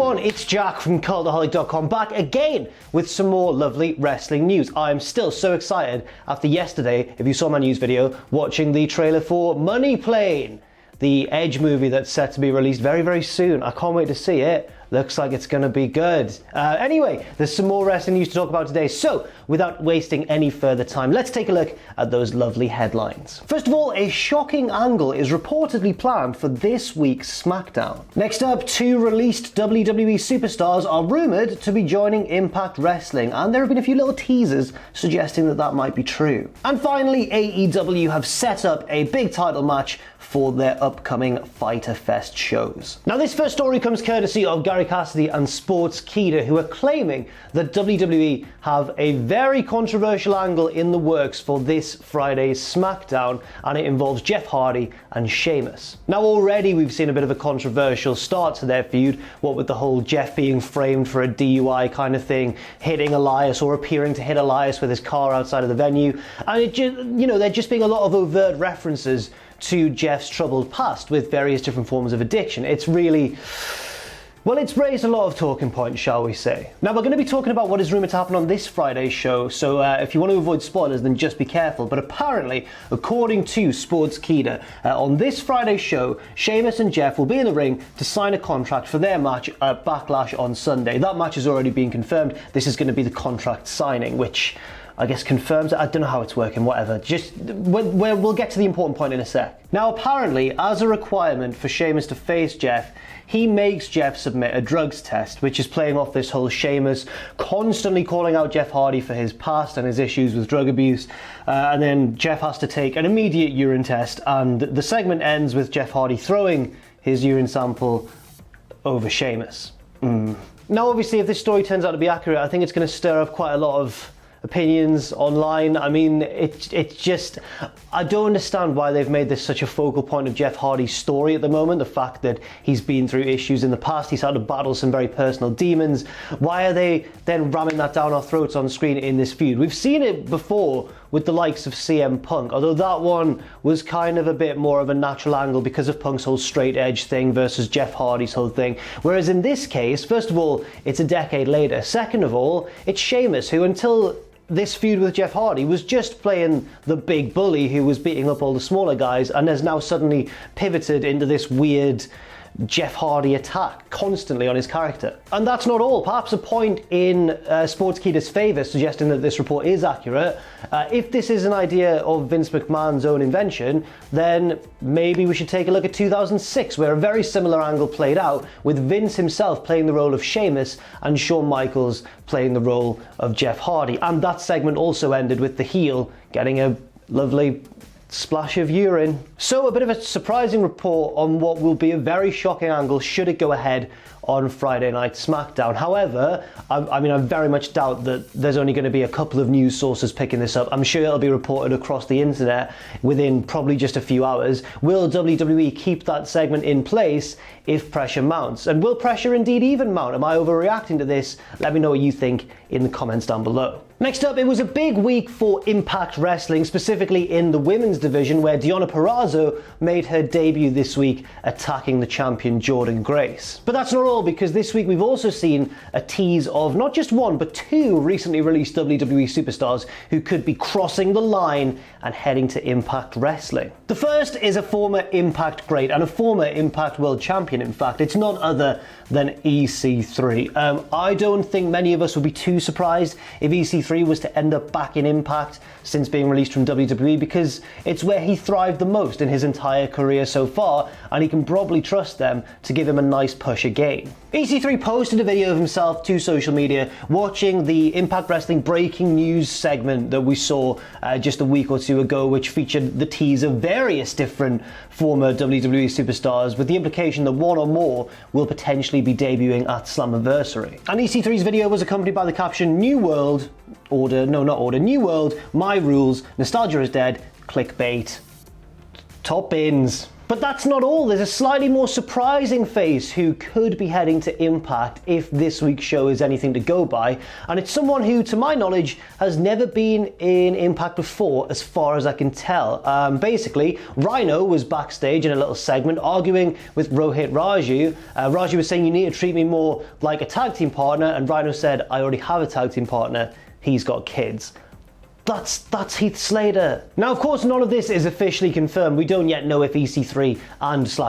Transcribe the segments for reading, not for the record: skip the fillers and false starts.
everyone, it's Jack from Cultaholic.com, back again with some more lovely wrestling news. I'm still so excited after yesterday, if you saw my news video, watching the trailer for Money Plane, the Edge movie that's set to be released very, very soon. I can't wait to see it. Looks like it's going to be good. Anyway, there's some more wrestling news to talk about today, so without wasting any further time, let's take a look at those lovely headlines. First of all, a shocking angle is reportedly planned for this week's SmackDown. Next up, 2 released WWE Superstars are rumoured to be joining Impact Wrestling, and there have been a few little teasers suggesting that that might be true. And finally, AEW have set up a big title match for their upcoming Fyter Fest shows. Now, this first story comes courtesy of Gary Cassidy and Sportskeeda, who are claiming that WWE have a very controversial angle in the works for this Friday's SmackDown, and it involves Jeff Hardy and Sheamus. Now, already we've seen a bit of a controversial start to their feud, what with the whole Jeff being framed for a DUI kind of thing, hitting Elias or appearing to hit Elias with his car outside of the venue, and it just, there just being a lot of overt references to Jeff's troubled past with various different forms of addiction. It's really, well, it's raised a lot of talking points, shall we say. Now, we're going to be talking about what is rumoured to happen on this Friday's show, so if you want to avoid spoilers, then just be careful. But apparently, according to Sportskeeda, on this Friday's show, Sheamus and Jeff will be in the ring to sign a contract for their match at Backlash on Sunday. That match has already been confirmed. This is going to be the contract signing, which I guess confirms it. I don't know how it's working, whatever. Just, we'll get to the important point in a sec. Now, apparently, as a requirement for Sheamus to face Jeff, he makes Jeff submit a drugs test, which is playing off this whole Sheamus constantly calling out Jeff Hardy for his past and his issues with drug abuse. And then Jeff has to take an immediate urine test, and the segment ends with Jeff Hardy throwing his urine sample over Sheamus. Now, obviously, if this story turns out to be accurate, I think it's going to stir up quite a lot of opinions online. I mean, it's just, I don't understand why they've made this such a focal point of Jeff Hardy's story at the moment. The fact that he's been through issues in the past, he's had to battle some very personal demons. Why are they then ramming that down our throats on screen in this feud? We've seen it before with the likes of CM Punk, although that one was kind of a bit more of a natural angle because of Punk's whole straight edge thing versus Jeff Hardy's whole thing. Whereas in this case, first of all, it's a decade later. Second of all, it's Sheamus, who until this feud with Jeff Hardy was just playing the big bully who was beating up all the smaller guys, and has now suddenly pivoted into this weird Jeff Hardy attack constantly on his character. And that's not all. Perhaps a point in Sportskeeda's favour, suggesting that this report is accurate. If this is an idea of Vince McMahon's own invention, then maybe we should take a look at 2006, where a very similar angle played out, with Vince himself playing the role of Sheamus and Shawn Michaels playing the role of Jeff Hardy. And that segment also ended with the heel getting a lovely splash of urine. So a bit of a surprising report on what will be a very shocking angle should it go ahead on Friday Night SmackDown. However, I very much doubt that there's only going to be a couple of news sources picking this up. I'm sure it'll be reported across the internet within probably just a few hours. Will WWE keep that segment in place if pressure mounts? And will pressure indeed even mount? Am I overreacting to this? Let me know what you think in the comments down below. Next up, it was a big week for Impact Wrestling, specifically in the women's division, where Deonna Purrazzo made her debut this week, attacking the champion Jordynne Grace. But that's not all, because this week we've also seen a tease of not just 1, but 2 recently released WWE Superstars who could be crossing the line and heading to Impact Wrestling. The first is a former Impact great and a former Impact World Champion, in fact. It's none other than EC3. I don't think many of us would be too surprised if EC3 was to end up back in Impact since being released from WWE, because it's where he thrived the most in his entire career so far, and he can probably trust them to give him a nice push again. EC3 posted a video of himself to social media watching the Impact Wrestling breaking news segment that we saw just a week or two ago, which featured the tease of various different former WWE superstars, with the implication that one or more will potentially be debuting at Slammiversary. And EC3's video was accompanied by the caption, New World, New World, My Rules, Nostalgia is Dead, Clickbait, Top Bins. But that's not all. There's a slightly more surprising face who could be heading to Impact if this week's show is anything to go by, and it's someone who, to my knowledge, has never been in Impact before, as far as I can tell. Basically, Rhino was backstage in a little segment arguing with Rohit Raju. Raju was saying, "You need to treat me more like a tag team partner," and Rhino said, "I already have a tag team partner. He's got kids." That's Heath Slater. Now, of course, none of this is officially confirmed. We don't yet know if EC3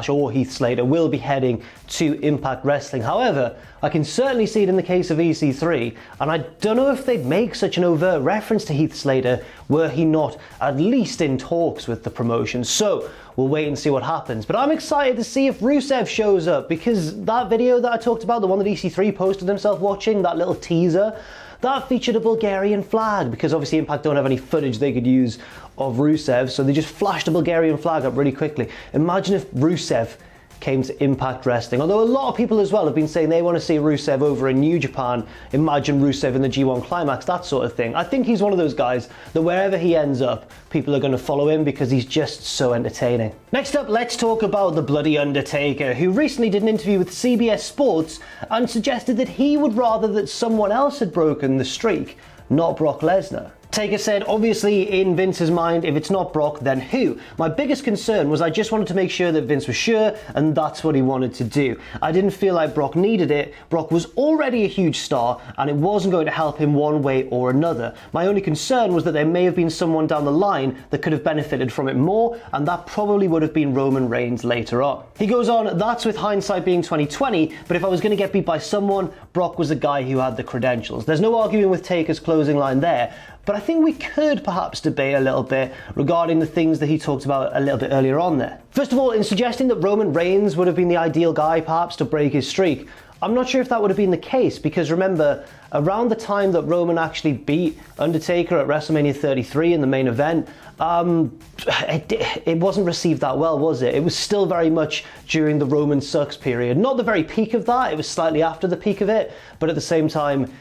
or Heath Slater will be heading to Impact Wrestling. However, I can certainly see it in the case of EC3, and I don't know if they'd make such an overt reference to Heath Slater were he not at least in talks with the promotion. So we'll wait and see what happens. But I'm excited to see if Rusev shows up, because that video that I talked about, the one that EC3 posted himself watching, that little teaser, that featured a Bulgarian flag, because obviously Impact don't have any footage they could use of Rusev, so they just flashed a Bulgarian flag up really quickly. Imagine if Rusev came to Impact Wrestling. Although a lot of people as well have been saying they want to see Rusev over in New Japan, imagine Rusev in the G1 Climax, that sort of thing. I think he's one of those guys that wherever he ends up, people are going to follow him because he's just so entertaining. Next up, let's talk about the bloody Undertaker, who recently did an interview with CBS Sports and suggested that he would rather that someone else had broken the streak, not Brock Lesnar. Taker said, obviously in Vince's mind, if it's not Brock, then who? My biggest concern was I just wanted to make sure that Vince was sure, and that's what he wanted to do. I didn't feel like Brock needed it. Brock was already a huge star, and it wasn't going to help him one way or another. My only concern was that there may have been someone down the line that could have benefited from it more, and that probably would have been Roman Reigns later on. He goes on, that's with hindsight being 2020, but if I was going to get beat by someone, Brock was the guy who had the credentials. There's no arguing with Taker's closing line there, but I think we could perhaps debate a little bit regarding the things that he talked about a little bit earlier on there. First of all, in suggesting that Roman Reigns would have been the ideal guy perhaps to break his streak, I'm not sure if that would have been the case, because remember, around the time that Roman actually beat Undertaker at WrestleMania 33 in the main event, it wasn't received that well, was it? It was still very much during the Roman sucks period. Not the very peak of that, it was slightly after the peak of it, but at the same time,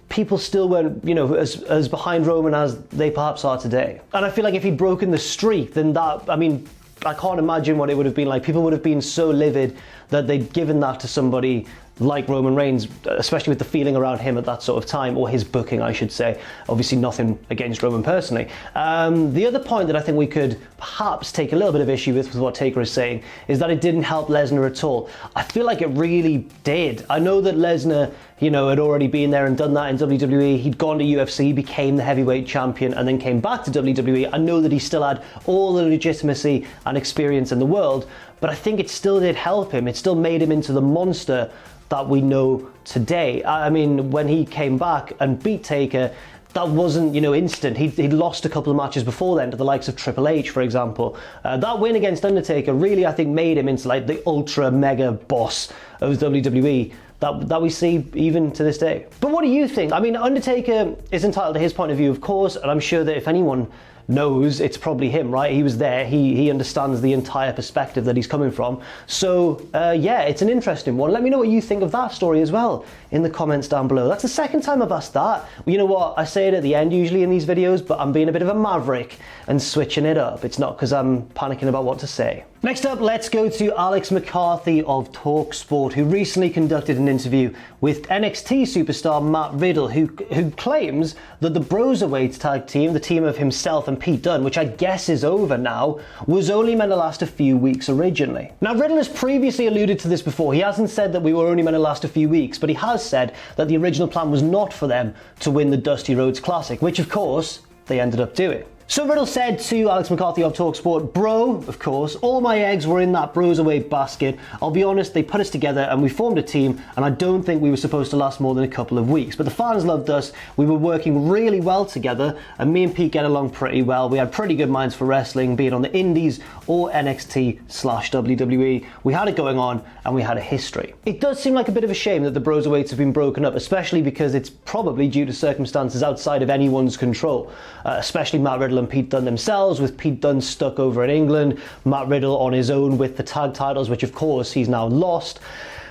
people still weren't, as behind Roman as they perhaps are today. And I feel like if he'd broken the streak, then I can't imagine what it would have been like. People would have been so livid that they'd given that to somebody like Roman Reigns, especially with the feeling around him at that sort of time, or his booking, I should say. Obviously nothing against Roman personally. The other point that I think we could perhaps take a little bit of issue with what Taker is saying, is that it didn't help Lesnar at all. I feel like it really did. I know that Lesnar, had already been there and done that in WWE. He'd gone to UFC, became the heavyweight champion, and then came back to WWE. I know that he still had all the legitimacy and experience in the world, but I think it still did help him. It still made him into the monster that we know today. I mean, when he came back and beat Taker, that wasn't, instant. He'd lost a couple of matches before then to the likes of Triple H, for example. That win against Undertaker really, I think, made him into like the ultra mega boss of WWE that we see even to this day. But what do you think? I mean, Undertaker is entitled to his point of view, of course, and I'm sure that if anyone knows, it's probably him, right? He was there, he understands the entire perspective that he's coming from. So yeah, it's an interesting one. Let me know what you think of that story as well in the comments down below. That's the second time I've asked that. Well, you know what, I say it at the end usually in these videos, but I'm being a bit of a maverick and switching it up. It's not because I'm panicking about what to say. Next up, let's go to Alex McCarthy of TalkSport, who recently conducted an interview with NXT superstar Matt Riddle, who claims that the Broserweight tag team, the team of himself and Pete Dunne, which I guess is over now, was only meant to last a few weeks originally. Now, Riddle has previously alluded to this before. He hasn't said that we were only meant to last a few weeks, but he has said that the original plan was not for them to win the Dusty Rhodes Classic, which of course they ended up doing. So Riddle said to Alex McCarthy of TalkSport, "Bro, of course, all my eggs were in that Broserweight basket. I'll be honest, they put us together and we formed a team, and I don't think we were supposed to last more than a couple of weeks. But the fans loved us, we were working really well together, and me and Pete get along pretty well. We had pretty good minds for wrestling, be it on the Indies or NXT/WWE. We had it going on, and we had a history." It does seem like a bit of a shame that the Broserweights have been broken up, especially because it's probably due to circumstances outside of anyone's control, especially Matt Riddle and Pete Dunne themselves, with Pete Dunne stuck over in England, Matt Riddle on his own with the tag titles, which of course he's now lost.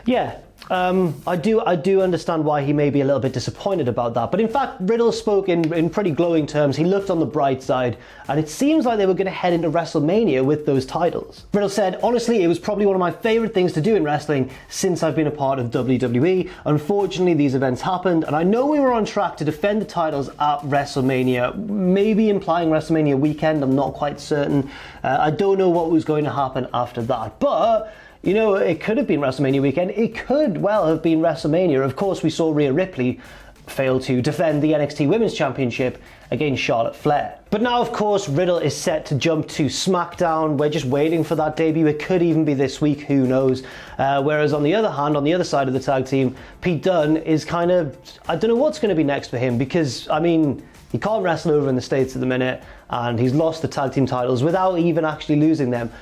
Yeah, I do understand why he may be a little bit disappointed about that. But in fact, Riddle spoke in pretty glowing terms. He looked on the bright side, and it seems like they were going to head into WrestleMania with those titles. Riddle said, honestly, it was probably one of my favorite things to do in wrestling since I've been a part of WWE. Unfortunately, these events happened, and I know we were on track to defend the titles at WrestleMania, maybe implying WrestleMania weekend. I'm not quite certain. I don't know what was going to happen after that, but you know, it could have been WrestleMania weekend. It could well have been WrestleMania. Of course, we saw Rhea Ripley fail to defend the NXT Women's Championship against Charlotte Flair. But now, of course, Riddle is set to jump to SmackDown. We're just waiting for that debut. It could even be this week, who knows. Whereas on the other hand, on the other side of the tag team, Pete Dunne is kind of, I don't know what's going to be next for him, because, I mean, he can't wrestle over in the States at the minute, and he's lost the tag team titles without even actually losing them.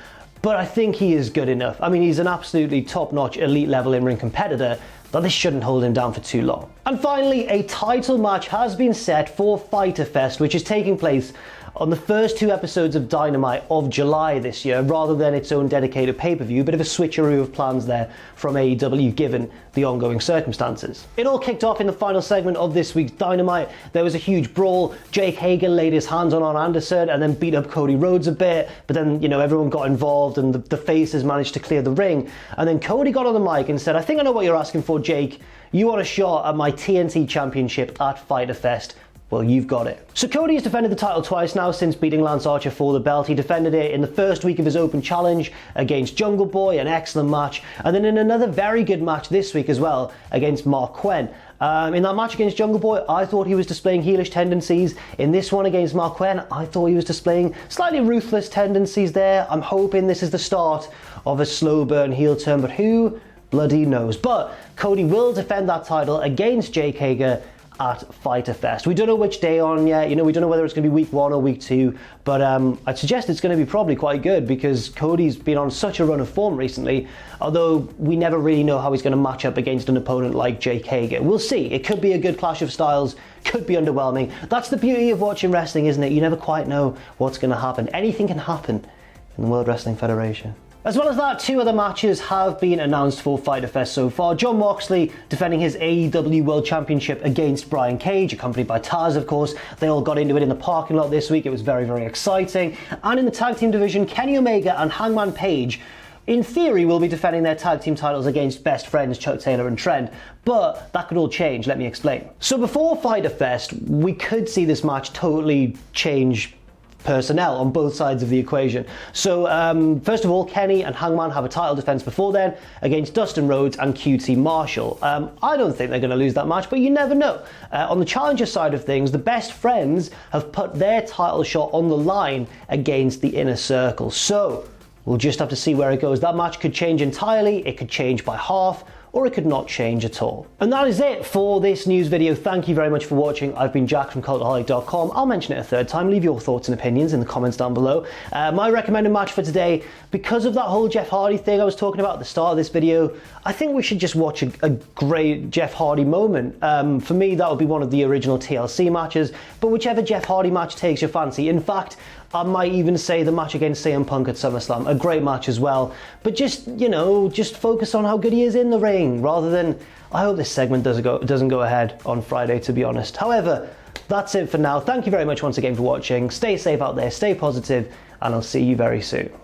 But I think he is good enough. I mean, he's an absolutely top-notch, elite-level in-ring competitor, that this shouldn't hold him down for too long. And finally, a title match has been set for Fyter Fest, which is taking place on the first 2 episodes of Dynamite of July this year, rather than its own dedicated pay-per-view. Bit of a switcheroo of plans there from AEW, given the ongoing circumstances. It all kicked off in the final segment of this week's Dynamite. There was a huge brawl. Jake Hager laid his hands on Arn Anderson and then beat up Cody Rhodes a bit, but then, you know, everyone got involved and the faces managed to clear the ring. And then Cody got on the mic and said, I think I know what you're asking for, Jake. You want a shot at my TNT Championship at Fyter Fest? Well, you've got it. So Cody has defended the title twice now since beating Lance Archer for the belt. He defended it in the first week of his open challenge against Jungle Boy, an excellent match, and then in another very good match this week as well against Marc. In that match against Jungle Boy, I thought he was displaying heelish tendencies. In this one against Marc, I thought he was displaying slightly ruthless tendencies there. I'm hoping this is the start of a slow burn heel turn, but who bloody knows. But Cody will defend that title against Jake Hager at Fyter Fest. We don't know which day on yet, you know, we don't know whether it's going to be week 1 or week 2, but I'd suggest it's going to be probably quite good, because Cody's been on such a run of form recently, although we never really know how he's going to match up against an opponent like Jake Hager. We'll see. It could be a good clash of styles, could be underwhelming. That's the beauty of watching wrestling, isn't it? You never quite know what's going to happen. Anything can happen in the World Wrestling Federation. As well as that, 2 other matches have been announced for Fyter Fest so far. Jon Moxley defending his AEW World Championship against Brian Cage, accompanied by Taz, of course. They all got into it in the parking lot this week. It was very, very exciting. And in the tag team division, Kenny Omega and Hangman Page, in theory, will be defending their tag team titles against best friends Chuck Taylor and Trent, but that could all change. Let me explain. So before Fyter Fest, we could see this match totally change personnel on both sides of the equation. So first of all, Kenny and Hangman have a title defense before then against Dustin Rhodes and QT Marshall. I don't think they're going to lose that match, but you never know. On the challenger side of things, the best friends have put their title shot on the line against the Inner Circle. So we'll just have to see where it goes. That match could change entirely, it could change by half, or it could not change at all. And that is it for this news video. Thank you very much for watching. I've been Jack from Cultaholic.com. I'll mention it a third time. Leave your thoughts and opinions in the comments down below. My recommended match for today, because of that whole Jeff Hardy thing I was talking about at the start of this video, I think we should just watch a great Jeff Hardy moment. For me, that would be one of the original TLC matches, but whichever Jeff Hardy match takes your fancy. In fact, I might even say the match against CM Punk at SummerSlam, a great match as well. But just, you know, just focus on how good he is in the ring, rather than, I hope this segment doesn't go ahead on Friday, to be honest. However, that's it for now. Thank you very much once again for watching. Stay safe out there, stay positive, and I'll see you very soon.